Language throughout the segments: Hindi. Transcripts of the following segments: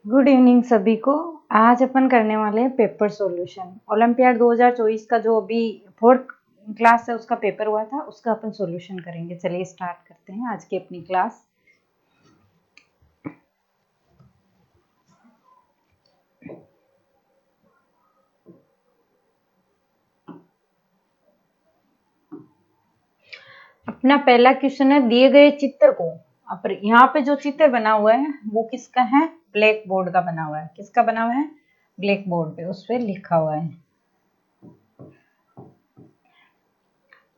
गुड इवनिंग सभी को। आज अपन करने वाले हैं पेपर सॉल्यूशन। ओलंपियाड 2024 का जो अभी फोर्थ क्लास है उसका पेपर हुआ था, उसका अपन सॉल्यूशन करेंगे। चलिए स्टार्ट करते हैं आज की अपनी क्लास। अपना पहला क्वेश्चन है, दिए गए चित्र को, अब यहाँ पे जो चित्र बना हुआ है वो किसका है? ब्लैक बोर्ड का बना हुआ है। किसका बना हुआ है? ब्लैक बोर्ड पे, उस पर लिखा हुआ है।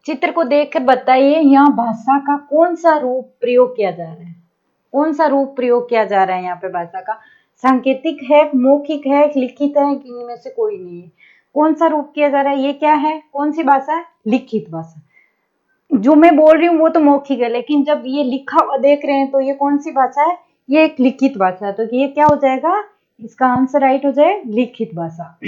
चित्र को देखकर बताइए यहाँ भाषा का कौन सा रूप प्रयोग किया जा रहा है। कौन सा रूप प्रयोग किया जा रहा है यहाँ पे भाषा का? सांकेतिक है, मौखिक है, लिखित है, कि इनमें से कोई नहीं है। कौन सा रूप किया जा रहा है? ये क्या है? कौन सी भाषा है? लिखित भाषा। जो मैं बोल रही हूँ वो तो मौखिक है, लेकिन जब ये लिखा हुआ देख रहे हैं तो ये कौन सी भाषा है? ये एक लिखित भाषा है। तो ये क्या हो जाएगा? इसका आंसर राइट हो जाए लिखित भाषा।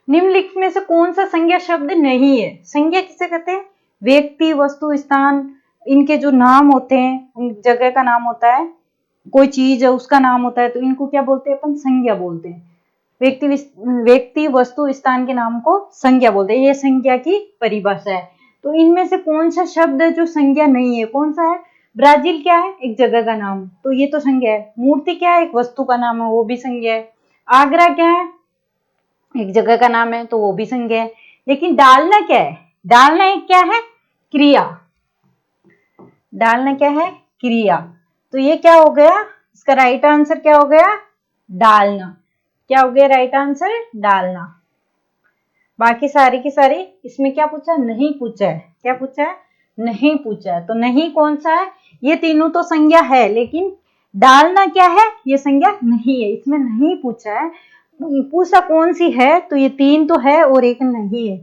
निम्नलिखित में से कौन सा संज्ञा शब्द नहीं है? संज्ञा किसे कहते हैं? व्यक्ति, वस्तु, स्थान, इनके जो नाम होते हैं, उन जगह का नाम होता है, कोई चीज है उसका नाम होता है, तो इनको क्या बोलते हैं? अपन संज्ञा बोलते हैं। व्यक्ति, वस्तु, स्थान के नाम को संज्ञा बोलते हैं। ये संज्ञा की परिभाषा है। तो इनमें से कौन सा शब्द है जो संज्ञा नहीं है? कौन सा है? ब्राजील क्या है? एक जगह का नाम, तो ये तो संज्ञा है। मूर्ति क्या है? एक वस्तु का नाम है, वो भी संज्ञा है। आगरा क्या है? एक जगह का नाम है, तो वो भी संज्ञा है। लेकिन डालना क्या है? डालना एक क्या है? क्रिया। डालना क्या है? क्रिया। तो ये क्या हो गया? इसका राइट आंसर क्या हो गया? डालना। क्या हो गया राइट आंसर? डालना। बाकी सारी की सारी इसमें क्या पूछा? नहीं पूछा है। क्या पूछा है? नहीं पूछा है। तो नहीं कौन सा है? ये तीनों तो संज्ञा है, लेकिन डालना क्या है? ये संज्ञा नहीं है, इसमें नहीं पूछा है। पूछा कौन सी है? तो ये तीन तो है और एक नहीं है।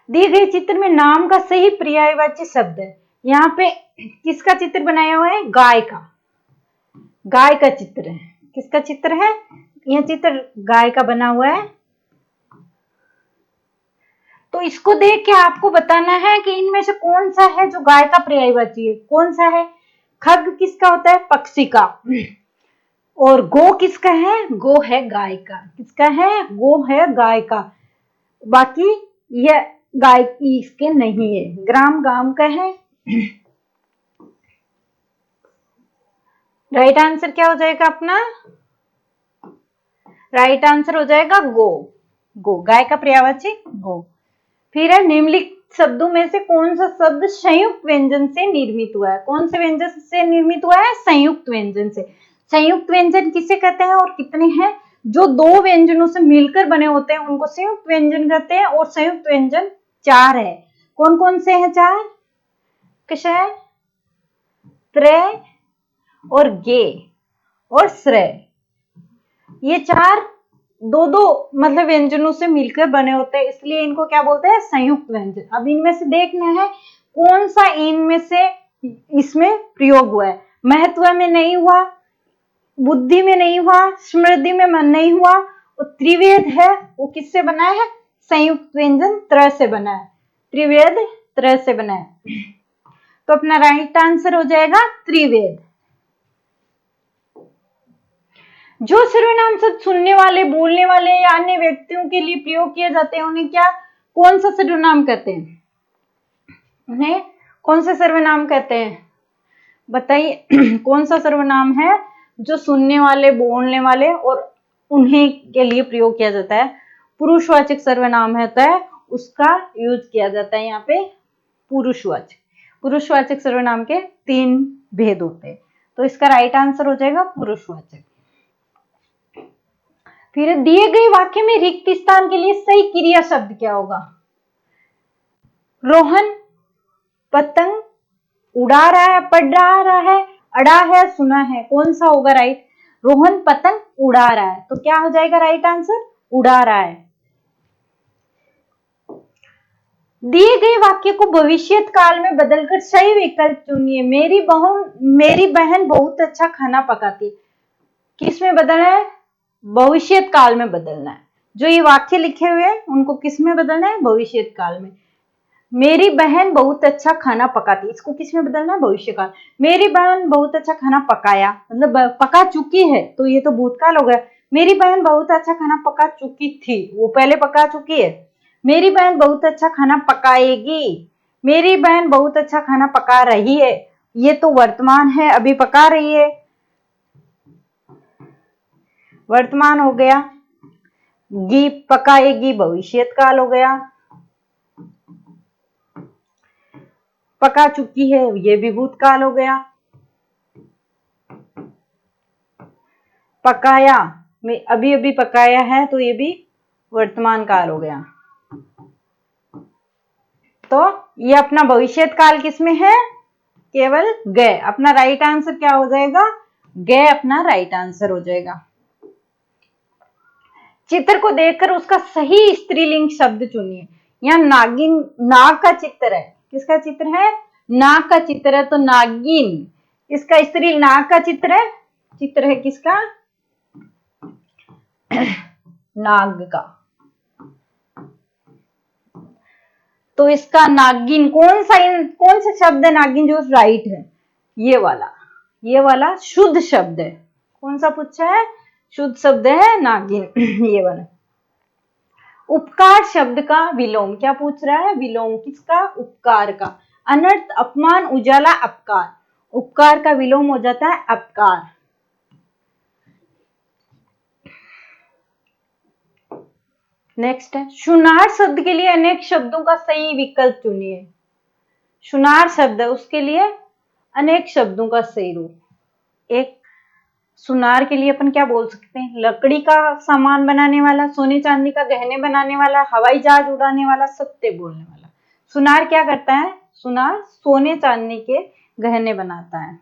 दिए गए चित्र में नाम का सही पर्यायवाची शब्द है। यहाँ पे किसका चित्र बनाया हुआ है? गाय का। गाय का चित्र है। किसका चित्र है? यह चित्र गाय का बना हुआ है। तो इसको देख के आपको बताना है कि इनमें से कौन सा है जो गाय का पर्यायवाची है। कौन सा है? खग किसका होता है? पक्षी का। और गो किसका है? गो है गाय का। किसका है? गो है गाय का। बाकी ये गाय की इसके नहीं है। ग्राम गांव का है। राइट आंसर क्या हो जाएगा अपना? राइट आंसर हो जाएगा गो। गो गाय का पर्यायवाची गो। फिर है, निम्नलिखित शब्दों में से कौन सा शब्द संयुक्त व्यंजन से निर्मित हुआ है? कौन से व्यंजन से निर्मित हुआ है? संयुक्त व्यंजन से। संयुक्त व्यंजन किसे कहते हैं और कितने हैं? जो दो व्यंजनों से मिलकर बने होते हैं उनको संयुक्त व्यंजन कहते हैं। और संयुक्त व्यंजन चार है। कौन कौन से हैं चार? क्षय, त्रय और गे और श्रेय। ये चार दो दो मतलब व्यंजनों से मिलकर बने होते हैं, इसलिए इनको क्या बोलते हैं? संयुक्त व्यंजन। अब इनमें से देखना है कौन सा इनमें से इसमें प्रयोग हुआ है। महत्व में नहीं हुआ, बुद्धि में नहीं हुआ, स्मृति में मन नहीं हुआ, और त्रिवेद है वो किससे बना है? संयुक्त व्यंजन त्र से बना है। त्रिवेद त्र से बना है। तो अपना राइट आंसर हो जाएगा त्रिवेद। जो सर्वनाम शब्द सुनने वाले, बोलने वाले या अन्य व्यक्तियों के लिए प्रयोग किए जाते हैं उन्हें क्या, कौन सा सर्वनाम कहते हैं? उन्हें कौन सा सर्वनाम कहते हैं? बताइए। कौन सा सर्वनाम है जो सुनने वाले, बोलने वाले और उन्हें के लिए प्रयोग किया जाता है? पुरुषवाचक सर्वनाम होता है, उसका यूज किया जाता है यहाँ पे पुरुषवाचक। पुरुषवाचक सर्वनाम के तीन भेद होते हैं, तो इसका राइट आंसर हो जाएगा पुरुषवाचक। फिर दिए गए वाक्य में रिक्त स्थान के लिए सही क्रिया शब्द क्या होगा? रोहन पतंग उड़ा रहा है, पढ़ रहा है, अड़ा है, सुना है। कौन सा होगा राइट? रोहन पतंग उड़ा रहा है, तो क्या हो जाएगा राइट आंसर? उड़ा रहा है। दिए गए वाक्य को भविष्यत काल में बदलकर सही विकल्प चुनिए। मेरी बहन बहुत अच्छा खाना पकाती। किस में बदलना है? भविष्यत काल में बदलना है। जो ये वाक्य लिखे हुए हैं उनको किस में बदलना है? भविष्यत काल में। मेरी बहन बहुत अच्छा खाना पकाती, इसको किस में बदलना है, भविष्यकाल। मेरी बहन बहुत अच्छा खाना पकाया, मतलब पका चुकी है, तो ये तो भूतकाल हो गया। मेरी बहन बहुत अच्छा खाना पका चुकी थी, वो पहले पका चुकी है। मेरी बहन बहुत अच्छा खाना पकाएगी, मेरी बहन बहुत अच्छा खाना पका रही है, ये तो वर्तमान है, अभी पका रही है, वर्तमान हो गया। गी पकाएगी भविष्यकाल हो गया। पका चुकी है, ये भी भूतकाल हो गया। पकाया, अभी अभी पकाया है, तो ये भी वर्तमान काल हो गया। तो ये अपना भविष्यत काल किसमें है, केवल गए। अपना राइट आंसर क्या हो जाएगा, गए अपना राइट आंसर हो जाएगा। चित्र को देखकर उसका सही स्त्रीलिंग शब्द चुनिए। यहाँ नागिन, नाग का चित्र है, किसका चित्र है, नाग का चित्र है, तो नागिन, इसका स्त्री नाग का चित्र है किसका, नाग का। तो इसका नागिन कौन सा शब्द है, नागिन जो राइट है, ये वाला शुद्ध शब्द है। कौन सा पूछा है, शुद्ध शब्द है नागिन ये वाला। उपकार शब्द का विलोम, क्या पूछ रहा है, विलोम किसका, उपकार का। अनर्थ, अपमान, उजाला, अपकार, उपकार का विलोम हो जाता है अपकार। नेक्स्ट है, सुनार शब्द के लिए अनेक शब्दों का सही विकल्प चुनिए। सुनार शब्द है, उसके लिए अनेक शब्दों का सही रूप। एक, सुनार के लिए अपन क्या बोल सकते हैं, लकड़ी का सामान बनाने वाला, सोने चांदी का गहने बनाने वाला, हवाई जहाज उड़ाने वाला, सत्य बोलने वाला। सुनार क्या करता है, सुनार सोने चांदी के गहने बनाता है।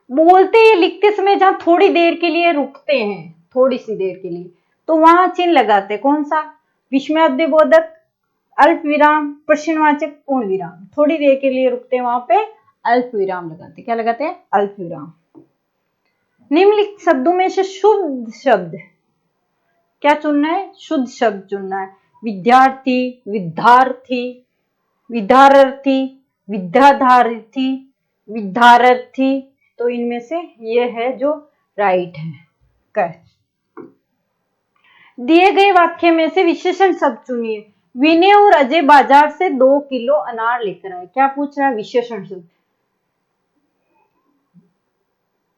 बोलते या लिखते समय जहां थोड़ी देर के लिए रुकते हैं, थोड़ी सी देर के लिए, तो वहां चिन्ह लगाते, कौन सा, विस्मयादिबोधक, अल्प विराम, प्रश्नवाचक, पूर्ण विराम। थोड़ी देर के लिए रुकते हैं वहां पे अल्प विराम लगाते, क्या लगाते हैं, अल्प विराम। निम्नलिखित शब्दों में से शुद्ध शब्द क्या चुनना है, शुद्ध शब्द चुनना है। विद्यार्थी, विद्यार्थी, विद्यार्थी, विद्याधार्थी, विद्यार्थी, तो इनमें से ये है जो राइट है। कर दिए गए वाक्य में से विशेषण शब्द चुनिए। विनय और अजय बाजार से 2 किलो अनार लेकर आए, क्या पूछ रहा है, विशेषण शब्द।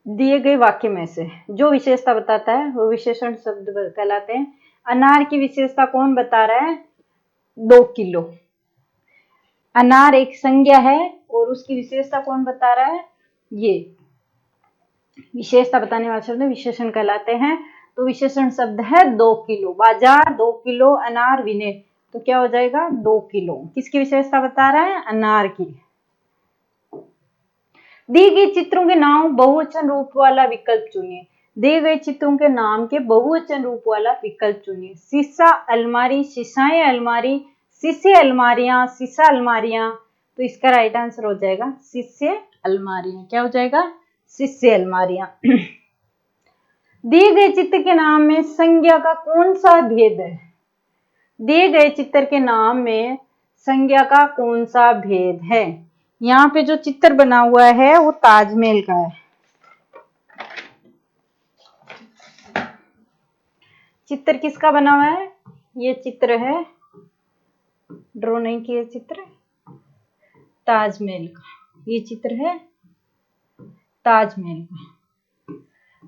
दिए गए वाक्य में से जो विशेषता बताता है वो विशेषण शब्द कहलाते हैं। अनार की विशेषता कौन बता रहा है, 2 किलो। अनार एक संज्ञा है और उसकी विशेषता कौन बता रहा है, ये विशेषता बताने वाले शब्द विशेषण कहलाते हैं। तो विशेषण शब्द है 2 किलो, बाजार 2 किलो, अनार, विनय, तो क्या हो जाएगा 2 किलो। किसकी विशेषता बता रहा है, अनार की। दिए गए चित्रों के नाम बहुवचन रूप वाला विकल्प चुनिए। दिए गए चित्रों के नाम के बहुवचन रूप वाला विकल्प चुनिए। शीशा, अलमारी, शीशाएं, अलमारी, शीशे, अलमारियां, शीशा, अलमारियां, तो इसका राइट आंसर हो जाएगा शीशे, अलमारियां। क्या हो जाएगा, शीशे, अलमारियां। दिए गए चित्र के नाम में संज्ञा का कौन सा भेद है, दिए गए चित्र के नाम में संज्ञा का कौन सा भेद है। यहाँ पे जो चित्र बना हुआ है वो ताजमहल का है। चित्र किसका बना हुआ है, ये चित्र है, ड्रॉ नहीं किया चित्र, ताजमहल का, ये चित्र है ताजमहल का।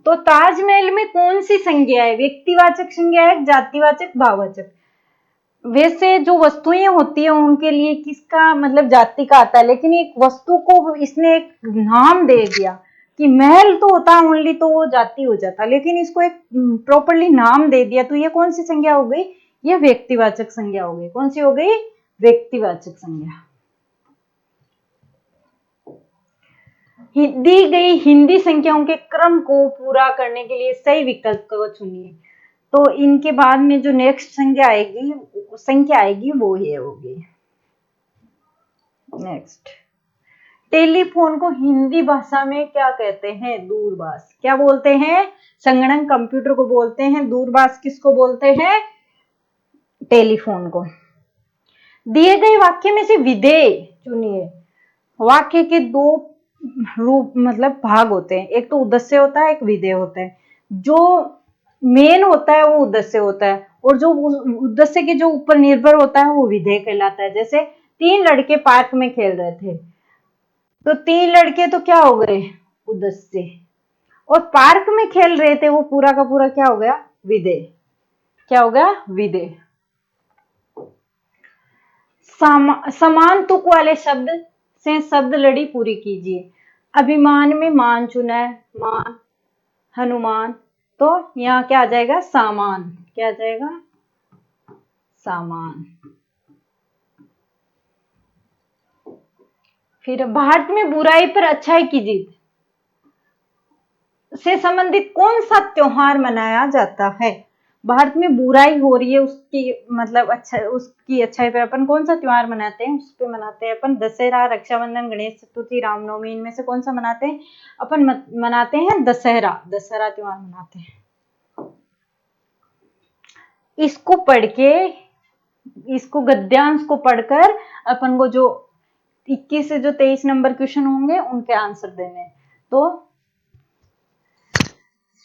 तो ताजमहल में कौन सी संज्ञा है, व्यक्तिवाचक संज्ञा है, जातिवाचक, भाववाचक। वैसे जो वस्तुएं होती है उनके लिए किसका मतलब जाति का आता है, लेकिन एक वस्तु को इसने एक नाम दे दिया कि महल तो होता ओनली, तो वो जाति हो जाता, लेकिन इसको एक प्रॉपरली नाम दे दिया, तो ये कौन सी संज्ञा हो गई, ये व्यक्तिवाचक संज्ञा हो गई। कौन सी हो गई, व्यक्तिवाचक संज्ञा। दी गई हिंदी संख्याओं के क्रम को पूरा करने के लिए सही विकल्प को चुनिए। तो इनके बाद में जो नेक्स्ट संख्या आएगी वो ये होगी। नेक्स्ट, टेलीफोन को हिंदी भाषा में क्या कहते हैं, दूरभाष। क्या बोलते हैं, संगणक कंप्यूटर को बोलते हैं, दूरभाष किसको बोलते हैं, टेलीफोन को। दिए गए वाक्य में से विधेय चुनिए। वाक्य के दो रूप मतलब भाग होते हैं, एक तो उद्देश्य होता है, एक विधेय होता है। जो मेन होता है वो उद्देश्य होता है, और जो उद्देश्य के जो ऊपर निर्भर होता है वो विधेय कहलाता है। जैसे 3 लड़के पार्क में खेल रहे थे, तो 3 लड़के तो क्या हो गए, उद्देश्य, और पार्क में खेल रहे थे वो पूरा का पूरा क्या हो गया, विधेय। क्या हो गया, विधेय। समान तुक वाले शब्द से शब्द लड़ी पूरी कीजिए। अभिमान में मान चुना है, मान, हनुमान, तो यहाँ क्या आ जाएगा, सामान। क्या आ जाएगा, सामान। फिर भारत में बुराई पर अच्छाई की जीत से संबंधित कौन सा त्योहार मनाया जाता है। भारत में बुराई हो रही है, उसकी मतलब उसकी अच्छाई पर अपन कौन सा त्योहार मनाते हैं, उस पे मनाते हैं अपन दशहरा, रक्षाबंधन, गणेश चतुर्थी, रामनवमी। इनमें से कौन सा मनाते हैं अपन, मनाते हैं दशहरा। दशहरा त्योहार मनाते हैं। इसको पढ़ के, इसको गद्यांश को पढ़कर अपन को जो 21 से जो 23 नंबर क्वेश्चन होंगे उनके आंसर देने। तो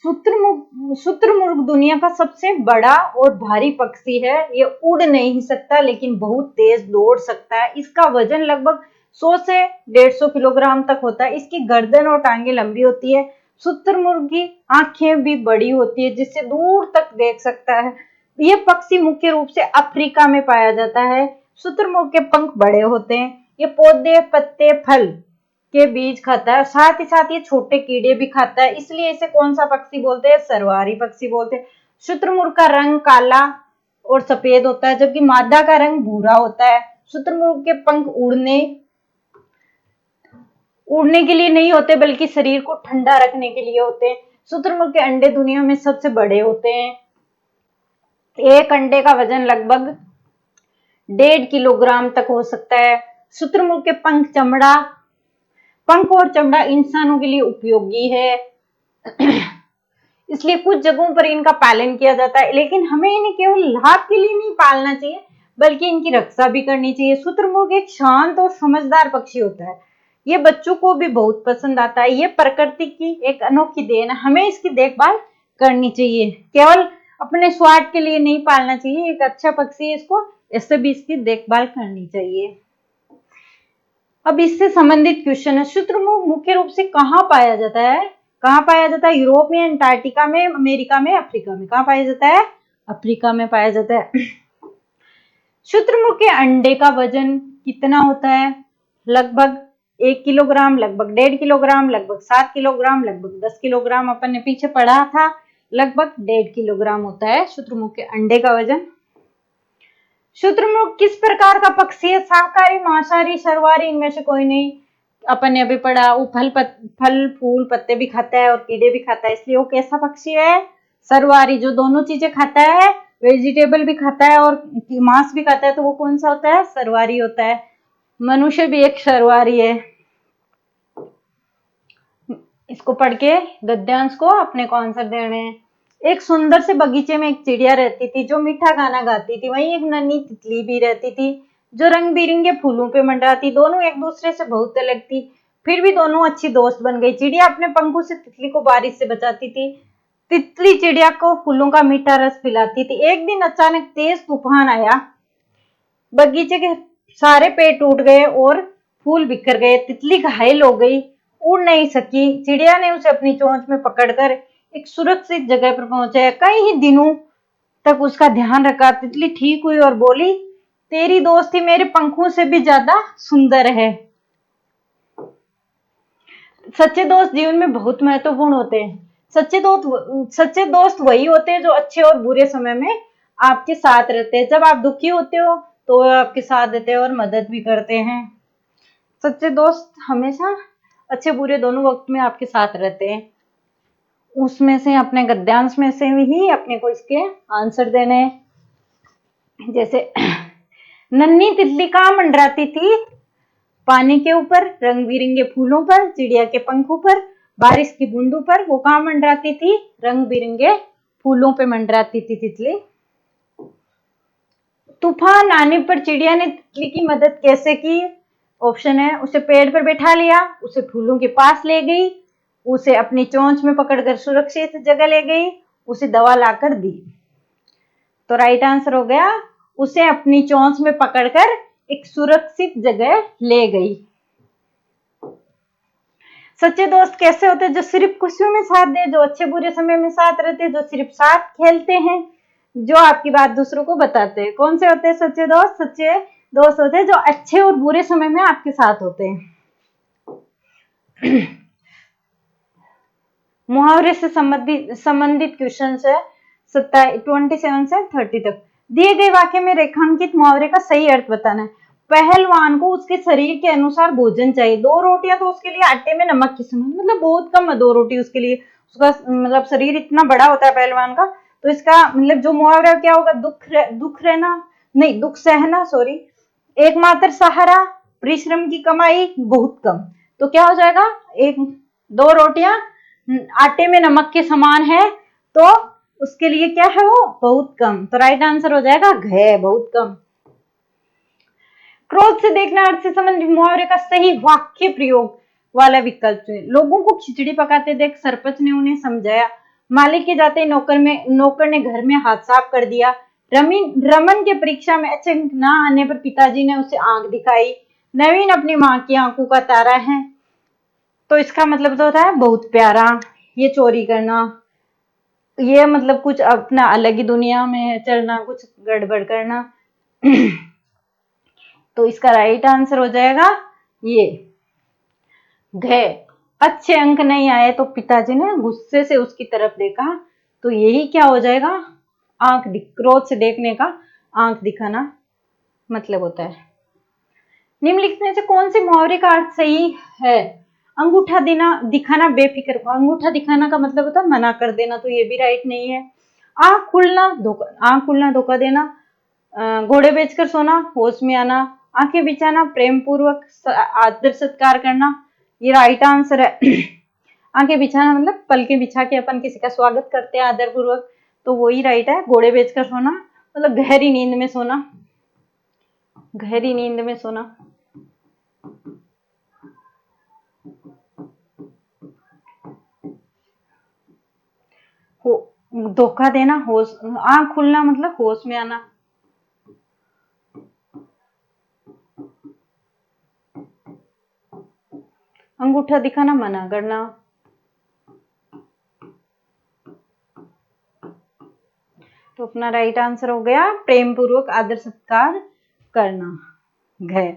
शुतुरमुर्ग दुनिया का सबसे बड़ा और भारी पक्षी है। ये उड़ नहीं सकता लेकिन बहुत तेज दौड़ सकता है। इसका वजन लगभग 100 से 150 किलोग्राम तक होता है। इसकी गर्दन और टांगे लंबी होती है। शुतुरमुर्ग की आंखें भी बड़ी होती है जिससे दूर तक देख सकता है। ये पक्षी मुख्य रूप से अफ्रीका में पाया जाता है। शुतुरमुर्ग के पंख बड़े होते हैं। ये पौधे, पत्ते, फल के बीज खाता है, साथ ही साथ ये छोटे कीड़े भी खाता है। इसलिए इसे कौन सा पक्षी बोलते हैं, सर्वहारी पक्षी बोलते हैं। शुतुरमुर्ग का रंग काला और सफेद होता है जबकि मादा का रंग भूरा होता है। शुतुरमुर्ग के पंख उड़ने के लिए नहीं होते बल्कि शरीर को ठंडा रखने के लिए होते हैं। शुतुरमुर्ग के अंडे दुनिया में सबसे बड़े होते हैं। एक अंडे का वजन लगभग 1.5 किलोग्राम तक हो सकता है। शुतुरमुर्ग के पंख और चमड़ा इंसानों के लिए उपयोगी है। इसलिए कुछ जगहों पर इनका पालन किया जाता है, लेकिन हमें इन्हें केवल लाभ के लिए नहीं पालना चाहिए बल्कि इनकी रक्षा भी करनी चाहिए। शुतुरमुर्ग एक शांत और समझदार पक्षी होता है। ये बच्चों को भी बहुत पसंद आता है। ये प्रकृति की एक अनोखी देन है, हमें इसकी देखभाल करनी चाहिए। केवल अपने स्वार्थ के लिए नहीं पालना चाहिए। एक अच्छा पक्षी है, इसको इससे भी इसकी देखभाल करनी चाहिए। अब इससे संबंधित क्वेश्चन है, शुतुरमुर्ग मुख्य रूप से कहाँ पाया जाता है। कहाँ पाया जाता है, यूरोप में, अंटार्कटिका में, अमेरिका में, अफ्रीका में। कहाँ पाया जाता है, अफ्रीका में पाया जाता है। शुतुरमुर्ग के अंडे का वजन कितना होता है, लगभग 1 किलोग्राम, लगभग 1.5 किलोग्राम, लगभग 7 किलोग्राम, लगभग 10 किलोग्राम। अपन ने पीछे पढ़ा था, लगभग 1.5 किलोग्राम होता है शुतुरमुर्ग के अंडे का वजन। शुतुरमुर्ग किस प्रकार का पक्षी है, शाकाहारी, मांसाहारी, सर्वहारी, इनमें से कोई नहीं। अपन ने अभी पढ़ा, वो फल फूल पत्ते भी खाता है और कीड़े भी खाता है, इसलिए वो कैसा पक्षी है, सर्वहारी, जो दोनों चीजें खाता है, वेजिटेबल भी खाता है और मांस भी खाता है, तो वो कौन सा होता है, सर्वहारी होता है। मनुष्य भी एक सर्वहारी है। इसको पढ़ के गद्यांश को अपने को आंसर देने हैं। एक सुंदर से बगीचे में एक चिड़िया रहती थी जो मीठा गाना गाती थी। वहीं एक नन्ही तितली भी रहती थी जो रंग बिरंगे फूलों पे मंडराती। दोनों एक दूसरे से बहुत अलग थी, फिर भी दोनों अच्छी दोस्त बन गई। चिड़िया अपने पंखों से तितली को बारिश से बचाती थी। तितली चिड़िया को फूलों का मीठा रस पिलाती थी। एक दिन अचानक तेज तूफान आया, बगीचे के सारे पेड़ टूट गए और फूल बिखर गए। तितली घायल हो गई, उड़ नहीं सकी। चिड़िया ने उसे अपनी चोंच में पकड़कर एक सुरक्षित जगह पर पहुंचाया। कई ही दिनों तक उसका ध्यान रखा। तितली ठीक हुई और बोली, तेरी दोस्ती मेरे पंखों से भी ज्यादा सुंदर है। सच्चे दोस्त जीवन में बहुत महत्वपूर्ण होते हैं। सच्चे दोस्त वही होते हैं जो अच्छे और बुरे समय में आपके साथ रहते हैं। जब आप दुखी होते हो तो वो आपके साथ देते हैं और मदद भी करते हैं। सच्चे दोस्त हमेशा अच्छे बुरे दोनों वक्त में आपके साथ रहते हैं। उसमें से अपने गद्यांश में से ही अपने को इसके आंसर देने। जैसे नन्ही तितली कहाँ मंडराती थी, पानी के ऊपर, रंग बिरंगे फूलों पर, चिड़िया के पंखों पर, बारिश की बूंदों पर। वो कहाँ मंडराती थी, रंग बिरंगे फूलों पे मंडराती थी तितली। तूफान आने पर चिड़िया ने तितली की मदद कैसे की? ऑप्शन है, उसे पेड़ पर बैठा लिया, उसे फूलों के पास ले गई, उसे अपनी चोंच में पकड़कर सुरक्षित जगह ले गई, उसे दवा लाकर दी। तो राइट आंसर हो गया, उसे अपनी चोंच में पकड़कर एक सुरक्षित जगह ले गई। सच्चे दोस्त कैसे होते हैं? जो सिर्फ खुशियों में साथ दे, जो अच्छे बुरे समय में साथ रहते हैं, जो सिर्फ साथ खेलते हैं, जो आपकी बात दूसरों को बताते हैं। कौन से होते हैं सच्चे दोस्त? सच्चे दोस्त होते हैं जो अच्छे और बुरे समय में आपके साथ होते हैं। मुहावरे से संबंधित क्वेश्चन है 27 से 30 तक। दिए गए वाक्य में रेखांकित मुहावरे का सही अर्थ बताना है। पहलवान को उसके शरीर के अनुसार भोजन चाहिए। 2 रोटियां तो उसके लिए आटे में नमक की समान, मतलब बहुत कम है 2 रोटी उसके लिए। उसका मतलब शरीर इतना बड़ा होता है पहलवान का। तो इसका मतलब जो मुहावरा क्या होगा? दुख सहना, सॉरी, एकमात्र सहारा, परिश्रम की कमाई, बहुत कम। तो क्या हो जाएगा? 2 रोटियां आटे में नमक के समान है, तो उसके लिए क्या है? वो बहुत कम। तो राइट आंसर हो जाएगा घ, बहुत कम। क्रोध से देखना अर्थ से संबंधित मुहावरे का सही वाक्य प्रयोग वाला विकल्प चुने। लोगों को खिचड़ी पकाते देख सरपंच ने उन्हें समझाया। मालिक के जाते नौकर ने घर में हाथ साफ कर दिया। रमन के परीक्षा में अच्छे अंक न आने पर पिताजी ने उसे आंख दिखाई। नवीन अपनी माँ की आंखों का तारा है। तो इसका मतलब तो होता है बहुत प्यारा। ये चोरी करना, ये मतलब कुछ अपना अलग ही दुनिया में चलना, कुछ गड़बड़ करना। तो इसका राइट आंसर हो जाएगा ये घ। अच्छे अंक नहीं आए तो पिताजी ने गुस्से से उसकी तरफ देखा। तो यही क्या हो जाएगा? क्रोध से देखने का आंख दिखाना मतलब होता है। निम्नलिखित में से कौन से मुहावरे का अर्थ सही है? अंगूठा दिखाना बेफिक्र। अंगूठा दिखाना का मतलब होता है मना कर देना, तो ये भी राइट नहीं है। आंख खुलना धोखा देना। घोड़े बेचकर सोना, होश में आना। आंखें बिछाना, प्रेम पूर्वक आदर सत्कार करना। ये राइट आंसर है। आंखें बिछाना मतलब पलकें बिछा के अपन किसी का स्वागत करते हैं आदर पूर्वक, तो वही राइट है। घोड़े बेचकर सोना मतलब गहरी नींद में सोना, गहरी नींद में सोना। धोखा देना, आंख खुलना मतलब होश में आना। अंगूठा दिखाना मना करना। तो अपना राइट आंसर हो गया प्रेम पूर्वक आदर सत्कार करना, घ।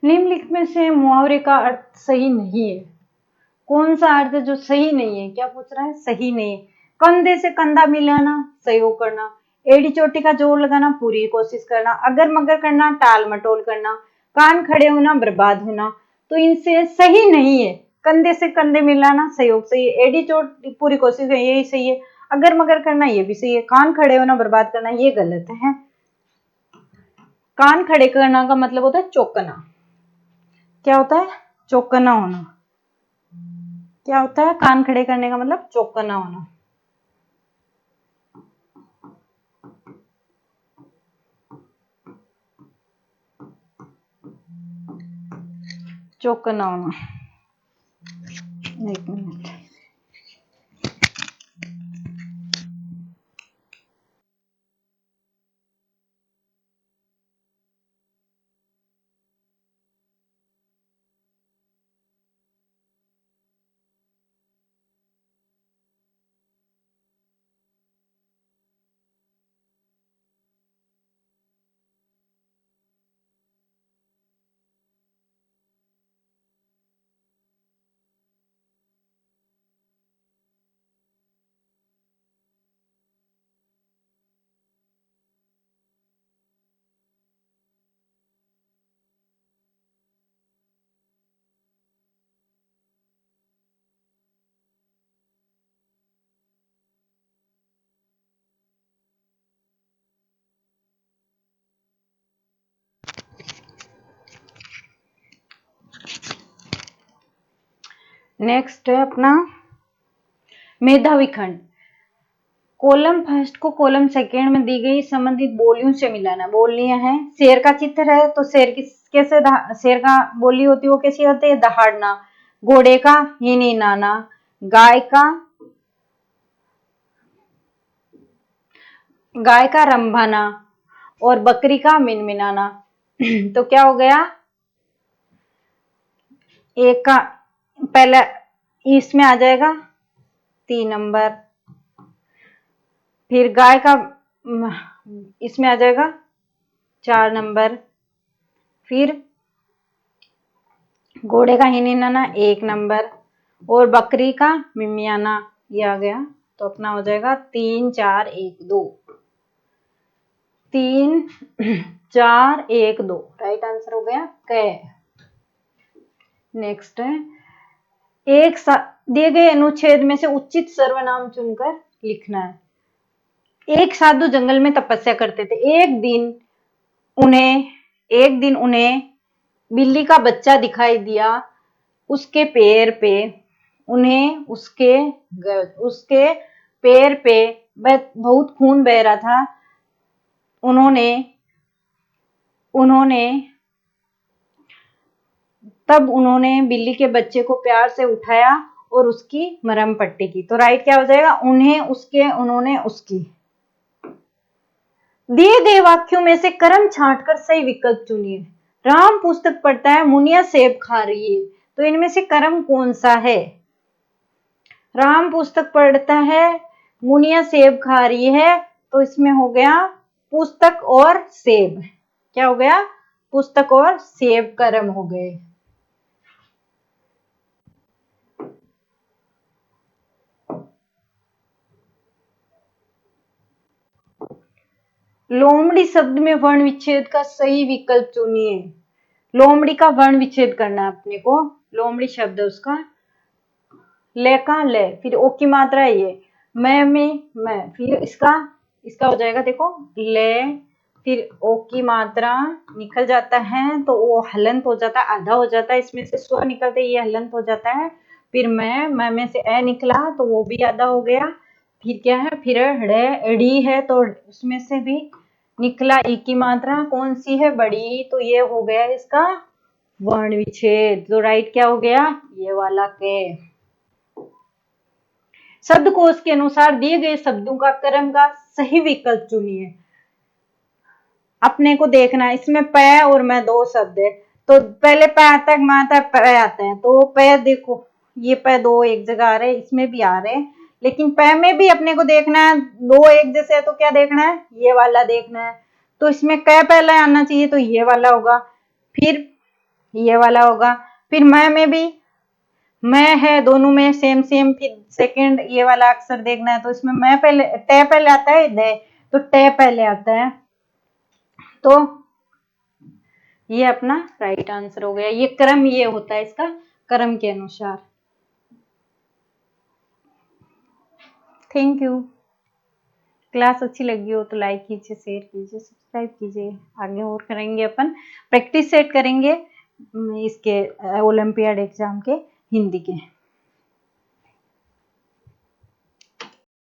निम्नलिखित में से मुहावरे का अर्थ सही नहीं है। कौन सा अर्थ जो सही नहीं है? क्या पूछ रहा है? सही नहीं है। कंधे से कंधा मिलाना, सहयोग करना। एड़ी चोटी का जोर लगाना, पूरी कोशिश करना। अगर मगर करना, टाल मटोल करना। कान खड़े होना, बर्बाद होना। तो इनसे सही नहीं है। कंधे से कंधे मिलाना सहयोग सही है। एड़ी चोटी पूरी कोशिश है, यही सही है। अगर मगर करना ये भी सही है। कान खड़े होना, बर्बाद करना ये गलत है। कान खड़े करना का मतलब होता है चौंकना। क्या होता है? चौंकना होना। क्या होता है? कान खड़े करने का मतलब चौंकना होना। चौंकना होना। एक मिनट। नेक्स्ट है अपना मेधावी खंड। कॉलम फर्स्ट को कॉलम सेकेंड में दी गई संबंधित बोलियों से मिलाना। बोलियां हैं, शेर का चित्र है तो शेर की कैसे शेर का बोली होती है, वो कैसी होती है, दहाड़ना। घोड़े का हिनहिनाना, गाय का रंभाना और बकरी का मिनमिनाना। तो क्या हो गया, एक का पहला इसमें आ जाएगा 3 नंबर, फिर गाय का इसमें आ जाएगा 4 नंबर, फिर घोड़े का हिनहिनाना 1 नंबर और बकरी का मिमियाना ये आ गया। तो अपना हो जाएगा 3 4 1 2, 3 4 1 2, राइट आंसर हो गया क। नेक्स्ट है, एक दिए गए अनुच्छेद में से उचित सर्वनाम चुनकर लिखना है। एक साधु जंगल में तपस्या करते थे। एक दिन उन्हें बिल्ली का बच्चा दिखाई दिया। उसके पैर पे उन्हें उसके पैर पे बहुत खून बह रहा था। तब उन्होंने बिल्ली के बच्चे को प्यार से उठाया और उसकी मरहम पट्टी की। तो राइट क्या हो जाएगा, उन्होंने उसकी। दिए गए वाक्यों में से क्रम छांटकर सही विकल्प चुनिए। राम पुस्तक पढ़ता है, मुनिया सेब खा रही है। तो इनमें से क्रम कौन सा है, राम पुस्तक पढ़ता है, मुनिया सेब खा रही है। तो इसमें हो गया पुस्तक और सेब। क्या हो गया, पुस्तक और सेब क्रम हो गए। लोमड़ी शब्द में वर्ण विच्छेद का सही विकल्प चुनिए। लोमड़ी का वर्ण विच्छेद करना है अपने को। लोमड़ी शब्द है उसका ले का ले, फिर ओ की मात्रा है ये, मैं, फिर इसका हो जाएगा देखो ले, फिर ओ की मात्रा निकल जाता है तो वो हलंत हो जाता है, आधा हो जाता है, इसमें से स्वर निकलते ये हलंत हो जाता है। फिर मैं में से ए निकला तो वो भी आधा हो गया। फिर क्या है, फिर ड़ी है तो उसमें से भी निकला ई की मात्रा कौन सी है, बड़ी। तो ये हो गया इसका वर्ण विच्छेद। तो राइट क्या हो गया, ये वाला के। शब्दकोश के अनुसार दिए गए शब्दों का क्रम का सही विकल्प चुनिए। अपने को देखना है, इसमें प और मैं 2 शब्द है तो पहले प आता है, माँ आता है, प आता है। तो प देखो ये प 2 एक जगह आ रहे हैं, इसमें भी आ रहे हैं, लेकिन प में भी अपने को देखना है 2 एक जैसे है तो क्या देखना है, ये वाला देखना है। तो इसमें क पहले आना चाहिए तो ये वाला होगा, फिर ये वाला होगा। फिर मैं में भी मैं है, दोनों में सेम सेम। फिर सेकंड ये वाला अक्षर देखना है तो इसमें मैं पहले टे पहले आता है, दे तो टे पहले आता है। तो ये अपना राइट आंसर हो गया। ये क्रम ये होता है इसका, क्रम के अनुसार। Thank you. क्लास अच्छी लगी हो तो लाइक कीजिए, शेयर कीजिए, सब्सक्राइब कीजिए। आगे और करेंगे अपन, प्रैक्टिस सेट करेंगे इसके ओलंपियाड एग्जाम के हिंदी के।